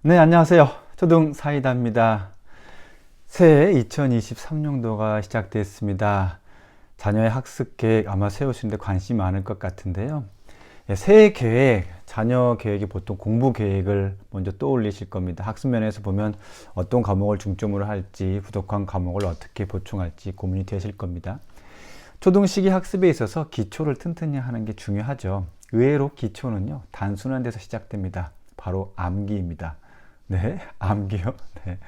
네, 안녕하세요. 초등 사이다입니다. 새해 2023년도가 시작됐습니다. 자녀의 학습 계획 아마 세우시는데 관심이 많을 것 같은데요. 새해 계획, 자녀 계획이 보통 공부 계획을 먼저 떠올리실 겁니다. 학습 면에서 보면 어떤 과목을 중점으로 할지, 부족한 과목을 어떻게 보충할지 고민이 되실 겁니다. 초등 시기 학습에 있어서 기초를 튼튼히 하는 게 중요하죠. 의외로 기초는요, 단순한 데서 시작됩니다. 바로 암기입니다. 네, 암기요. 네.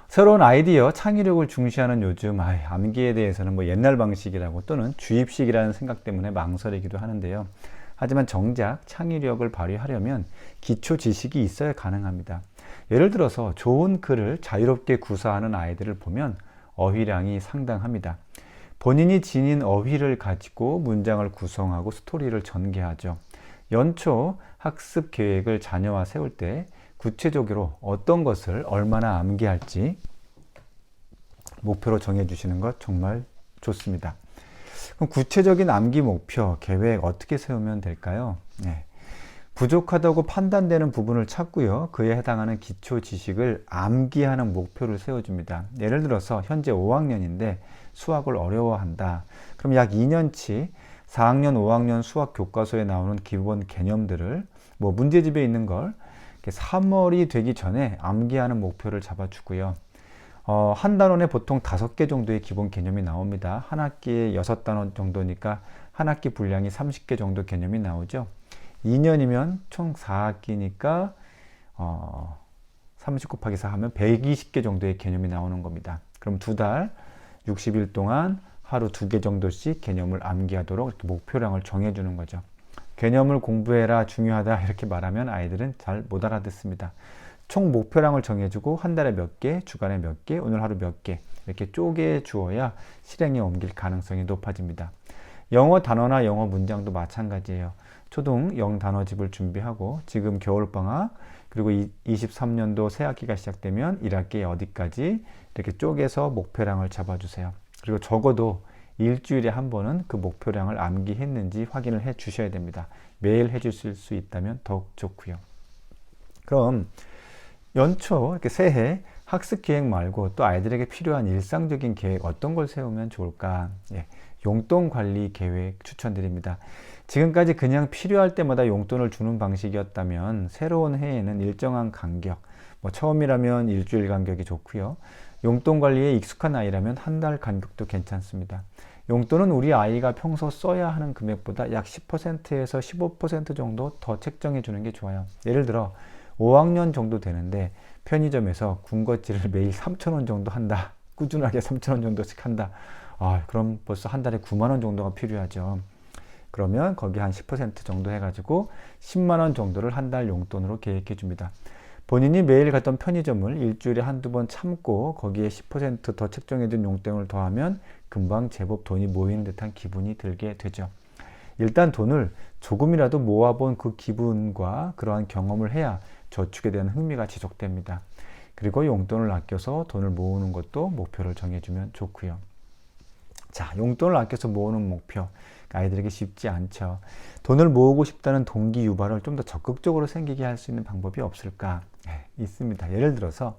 새로운 아이디어, 창의력을 중시하는 요즘 암기에 대해서는 뭐 옛날 방식이라고 또는 주입식이라는 생각 때문에 망설이기도 하는데요. 하지만 정작 창의력을 발휘하려면 기초 지식이 있어야 가능합니다. 예를 들어서 좋은 글을 자유롭게 구사하는 아이들을 보면 어휘량이 상당합니다. 본인이 지닌 어휘를 가지고 문장을 구성하고 스토리를 전개하죠. 연초 학습 계획을 자녀와 세울 때 구체적으로 어떤 것을 얼마나 암기할지 목표로 정해주시는 것 정말 좋습니다. 그럼 구체적인 암기 목표, 계획 어떻게 세우면 될까요? 네. 부족하다고 판단되는 부분을 찾고요. 그에 해당하는 기초 지식을 암기하는 목표를 세워줍니다. 예를 들어서 현재 5학년인데 수학을 어려워한다. 그럼 약 2년치 4학년, 5학년 수학 교과서에 나오는 기본 개념들을 뭐 문제집에 있는 걸 3월이 되기 전에 암기하는 목표를 잡아주고요. 한 단원에 보통 5개 정도의 기본 개념이 나옵니다. 한 학기에 6단원 정도니까 한 학기 분량이 30개 정도 개념이 나오죠. 2년이면 총 4학기니까 30 곱하기 4 하면 120개 정도의 개념이 나오는 겁니다. 그럼 2달 60일 동안 하루 2개 정도씩 개념을 암기하도록 이렇게 목표량을 정해주는 거죠. 개념을 공부해라, 중요하다 이렇게 말하면 아이들은 잘 못 알아듣습니다. 총 목표량을 정해주고 한 달에 몇 개, 주간에 몇 개, 오늘 하루 몇 개 이렇게 쪼개 주어야 실행에 옮길 가능성이 높아집니다. 영어 단어나 영어 문장도 마찬가지예요. 초등 영단어집을 준비하고 지금 겨울방학 그리고 23년도 새학기가 시작되면 1학기에 어디까지 이렇게 쪼개서 목표량을 잡아주세요. 그리고 적어도 일주일에 한 번은 그 목표량을 암기했는지 확인을 해 주셔야 됩니다. 매일 해 주실 수 있다면 더욱 좋고요. 그럼 연초 이렇게 새해 학습 계획 말고 또 아이들에게 필요한 일상적인 계획 어떤 걸 세우면 좋을까? 용돈 관리 계획 추천드립니다. 지금까지 그냥 필요할 때마다 용돈을 주는 방식이었다면 새로운 해에는 일정한 간격, 뭐 처음이라면 일주일 간격이 좋고요. 용돈 관리에 익숙한 아이라면 한 달 간격도 괜찮습니다. 용돈은 우리 아이가 평소 써야 하는 금액보다 약 10%에서 15% 정도 더 책정해 주는 게 좋아요. 예를 들어 5학년 정도 되는데 편의점에서 군것질을 매일 3,000원 정도 한다. 꾸준하게 3,000원 정도씩 한다. 그럼 벌써 한 달에 9만 원 정도가 필요하죠. 그러면 거기 한 10% 정도 해가지고 10만 원 정도를 한 달 용돈으로 계획해 줍니다. 본인이 매일 갔던 편의점을 일주일에 한두 번 참고 거기에 10%더 책정해둔 용돈을 더하면 금방 제법 돈이 모이는 듯한 기분이 들게 되죠. 일단 돈을 조금이라도 모아본 그 기분과 그러한 경험을 해야 저축에 대한 흥미가 지속됩니다. 그리고 용돈을 아껴서 돈을 모으는 것도 목표를 정해주면 좋고요. 자, 용돈을 아껴서 모으는 목표. 아이들에게 쉽지 않죠. 돈을 모으고 싶다는 동기 유발을 좀 더 적극적으로 생기게 할 수 있는 방법이 없을까? 있습니다. 예를 들어서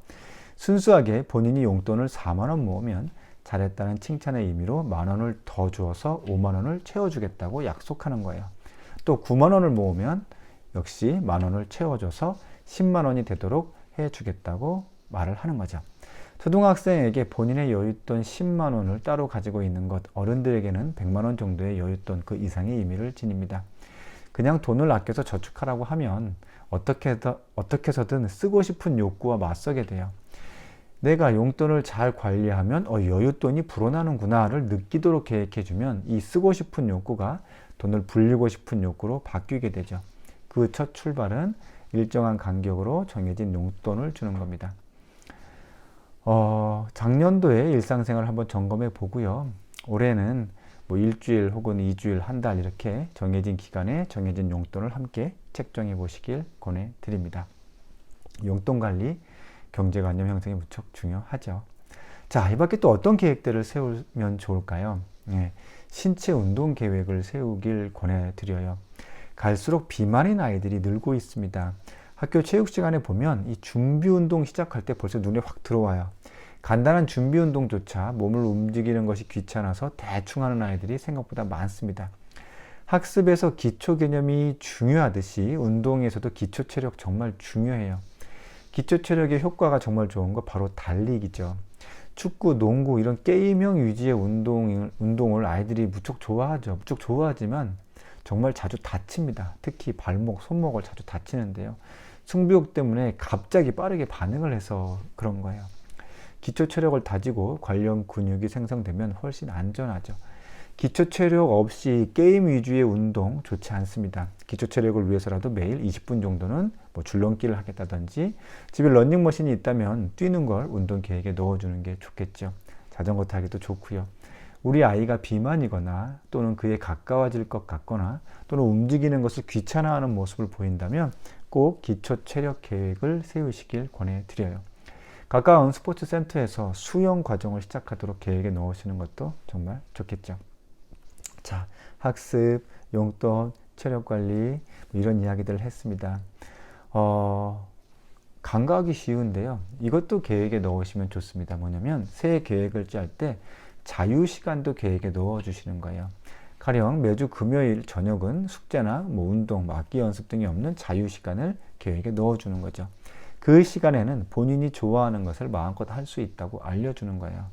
순수하게 본인이 용돈을 4만 원 모으면 잘했다는 칭찬의 의미로 만 원을 더 주어서 5만 원을 채워주겠다고 약속하는 거예요. 또 9만 원을 모으면 역시 만 원을 채워줘서 10만 원이 되도록 해주겠다고 말을 하는 거죠. 초등학생에게 본인의 여윳돈 10만 원을 따로 가지고 있는 것, 어른들에게는 100만 원 정도의 여윳돈 그 이상의 의미를 지닙니다. 그냥 돈을 아껴서 저축하라고 하면 어떻게 해서든 쓰고 싶은 욕구와 맞서게 돼요. 내가 용돈을 잘 관리하면 여윳돈이 불어나는구나를 느끼도록 계획해주면 이 쓰고 싶은 욕구가 돈을 불리고 싶은 욕구로 바뀌게 되죠. 그 첫 출발은 일정한 간격으로 정해진 용돈을 주는 겁니다. 작년도에 일상생활을 한번 점검해 보고요. 올해는 뭐 일주일 혹은 2주일, 한 달 이렇게 정해진 기간에 정해진 용돈을 함께 책정해 보시길 권해드립니다. 용돈 관리, 경제관념 형성이 무척 중요하죠. 자, 이 밖에 또 어떤 계획들을 세우면 좋을까요? 신체 운동 계획을 세우길 권해드려요. 갈수록 비만인 아이들이 늘고 있습니다. 학교 체육 시간에 보면 이 준비 운동 시작할 때 벌써 눈에 확 들어와요. 간단한 준비 운동조차 몸을 움직이는 것이 귀찮아서 대충 하는 아이들이 생각보다 많습니다. 학습에서 기초 개념이 중요하듯이 운동에서도 기초 체력 정말 중요해요. 기초 체력의 효과가 정말 좋은 거 바로 달리기죠. 축구, 농구 이런 게임형 위주의 운동을 아이들이 무척 좋아하죠. 무척 좋아하지만 정말 자주 다칩니다. 특히 발목, 손목을 자주 다치는데요. 승부욕 때문에 갑자기 빠르게 반응을 해서 그런 거예요. 기초 체력을 다지고 관련 근육이 생성되면 훨씬 안전하죠. 기초 체력 없이 게임 위주의 운동 좋지 않습니다. 기초 체력을 위해서라도 매일 20분 정도는 뭐 줄넘기를 하겠다든지 집에 러닝머신이 있다면 뛰는 걸 운동 계획에 넣어주는 게 좋겠죠. 자전거 타기도 좋고요. 우리 아이가 비만이거나 또는 그에 가까워질 것 같거나 또는 움직이는 것을 귀찮아하는 모습을 보인다면 꼭 기초 체력 계획을 세우시길 권해드려요. 가까운 스포츠 센터에서 수영 과정을 시작하도록 계획에 넣으시는 것도 정말 좋겠죠. 자, 학습, 용돈, 체력 관리 이런 이야기들을 했습니다. 간과하기 쉬운데요. 이것도 계획에 넣으시면 좋습니다. 뭐냐면 새해 계획을 짤 때 자유시간도 계획에 넣어주시는 거예요. 가령 매주 금요일 저녁은 숙제나 뭐 운동, 악기 연습 등이 없는 자유시간을 계획에 넣어주는 거죠. 그 시간에는 본인이 좋아하는 것을 마음껏 할 수 있다고 알려주는 거예요.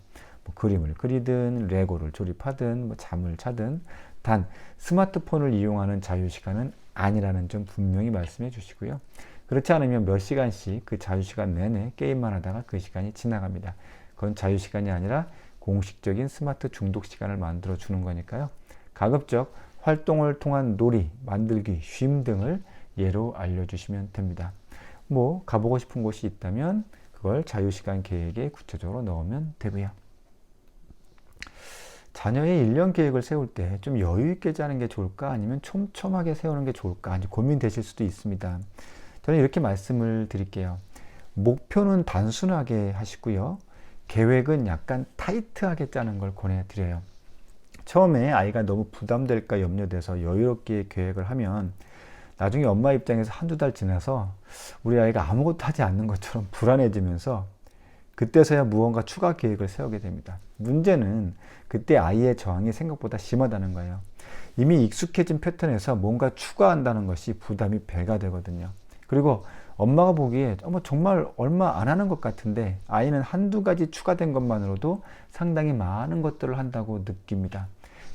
뭐 그림을 그리든 레고를 조립하든 뭐 잠을 자든 단 스마트폰을 이용하는 자유시간은 아니라는 점 분명히 말씀해 주시고요. 그렇지 않으면 몇 시간씩 그 자유시간 내내 게임만 하다가 그 시간이 지나갑니다. 그건 자유시간이 아니라 공식적인 스마트 중독 시간을 만들어 주는 거니까요. 가급적 활동을 통한 놀이, 만들기, 쉼 등을 예로 알려주시면 됩니다. 뭐 가보고 싶은 곳이 있다면 그걸 자유시간 계획에 구체적으로 넣으면 되고요. 자녀의 1년 계획을 세울 때 좀 여유 있게 짜는 게 좋을까 아니면 촘촘하게 세우는 게 좋을까 고민되실 수도 있습니다. 저는 이렇게 말씀을 드릴게요. 목표는 단순하게 하시고요. 계획은 약간 타이트하게 짜는 걸 권해드려요. 처음에 아이가 너무 부담될까 염려돼서 여유롭게 계획을 하면 나중에 엄마 입장에서 한두 달 지나서 우리 아이가 아무것도 하지 않는 것처럼 불안해지면서 그때서야 무언가 추가 계획을 세우게 됩니다. 문제는 그때 아이의 저항이 생각보다 심하다는 거예요. 이미 익숙해진 패턴에서 뭔가 추가한다는 것이 부담이 배가 되거든요. 그리고 엄마가 보기에 정말 얼마 안 하는 것 같은데 아이는 한두 가지 추가된 것만으로도 상당히 많은 것들을 한다고 느낍니다.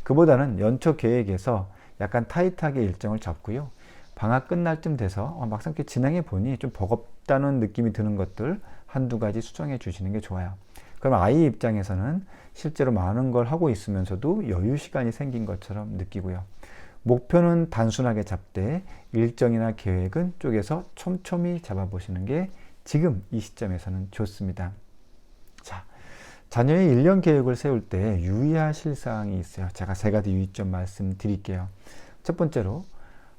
그보다는 연초 계획에서 약간 타이트하게 일정을 잡고요. 방학 끝날 쯤 돼서 막상 이렇게 진행해 보니 좀 버겁다는 느낌이 드는 것들 한두 가지 수정해 주시는 게 좋아요. 그럼 아이 입장에서는 실제로 많은 걸 하고 있으면서도 여유 시간이 생긴 것처럼 느끼고요. 목표는 단순하게 잡되 일정이나 계획은 쪼개서 촘촘히 잡아보시는 게 지금 이 시점에서는 좋습니다. 자, 자녀의 1년 계획을 세울 때 유의하실 사항이 있어요. 제가 3가지 유의점 말씀드릴게요. 첫 번째로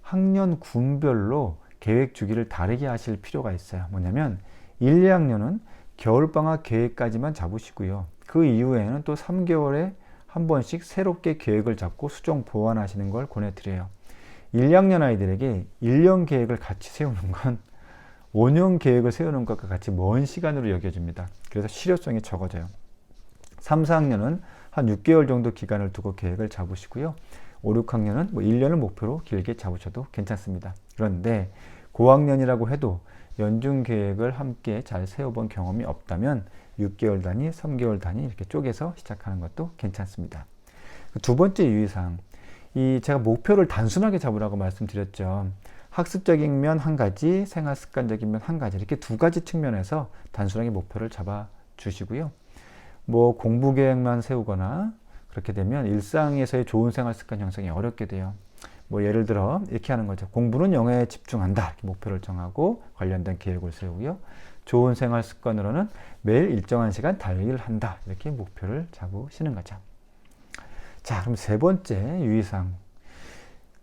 학년 군별로 계획 주기를 다르게 하실 필요가 있어요. 뭐냐면 1, 2학년은 겨울방학 계획까지만 잡으시고요. 그 이후에는 또 3개월에 한 번씩 새롭게 계획을 잡고 수정 보완하시는 걸 권해드려요. 1, 2학년 아이들에게 1년 계획을 같이 세우는 건 5년 계획을 세우는 것과 같이 먼 시간으로 여겨집니다. 그래서 실효성이 적어져요. 3, 4학년은 한 6개월 정도 기간을 두고 계획을 잡으시고요. 5, 6학년은 1년을 목표로 길게 잡으셔도 괜찮습니다. 그런데 고학년이라고 해도 연중 계획을 함께 잘 세워본 경험이 없다면 6개월 단위, 3개월 단위 이렇게 쪼개서 시작하는 것도 괜찮습니다. 두 번째 유의사항, 제가 목표를 단순하게 잡으라고 말씀드렸죠. 학습적인 면 한 가지, 생활습관적인 면 한 가지 이렇게 2가지 측면에서 단순하게 목표를 잡아 주시고요. 뭐 공부 계획만 세우거나 그렇게 되면 일상에서의 좋은 생활습관 형성이 어렵게 돼요. 뭐 예를 들어 이렇게 하는 거죠. 공부는 영어에 집중한다 이렇게 목표를 정하고 관련된 계획을 세우고요. 좋은 생활 습관으로는 매일 일정한 시간 달리기를 한다 이렇게 목표를 잡으시는 거죠. 자, 그럼 3번째 유의사항,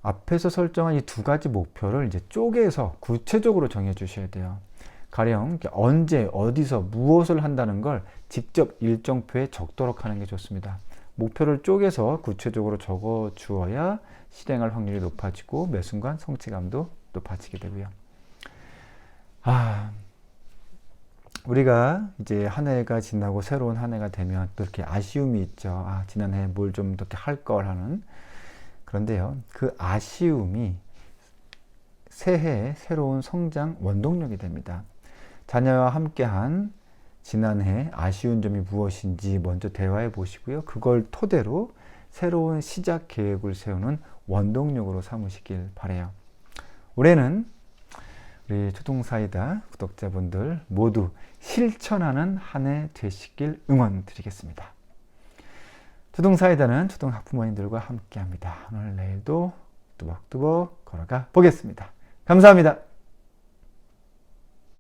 앞에서 설정한 이 2가지 목표를 이제 쪼개서 구체적으로 정해 주셔야 돼요. 가령 언제 어디서 무엇을 한다는 걸 직접 일정표에 적도록 하는 게 좋습니다. 목표를 쪼개서 구체적으로 적어 주어야 실행할 확률이 높아지고 매 순간 성취감도 높아지게 되고요. 아, 우리가 이제 한 해가 지나고 새로운 한 해가 되면 또 이렇게 아쉬움이 있죠. 아, 지난해 뭘 좀 더 할 걸 하는. 그런데요, 그 아쉬움이 새해의 새로운 성장 원동력이 됩니다. 자녀와 함께한 지난해 아쉬운 점이 무엇인지 먼저 대화해 보시고요. 그걸 토대로 새로운 시작 계획을 세우는 원동력으로 삼으시길 바라요. 올해는 우리 초등사이다 구독자분들 모두 실천하는 한 해 되시길 응원드리겠습니다. 초등사이다는 초등학부모님들과 함께합니다. 오늘 내일도 뚜벅뚜벅 걸어가 보겠습니다. 감사합니다.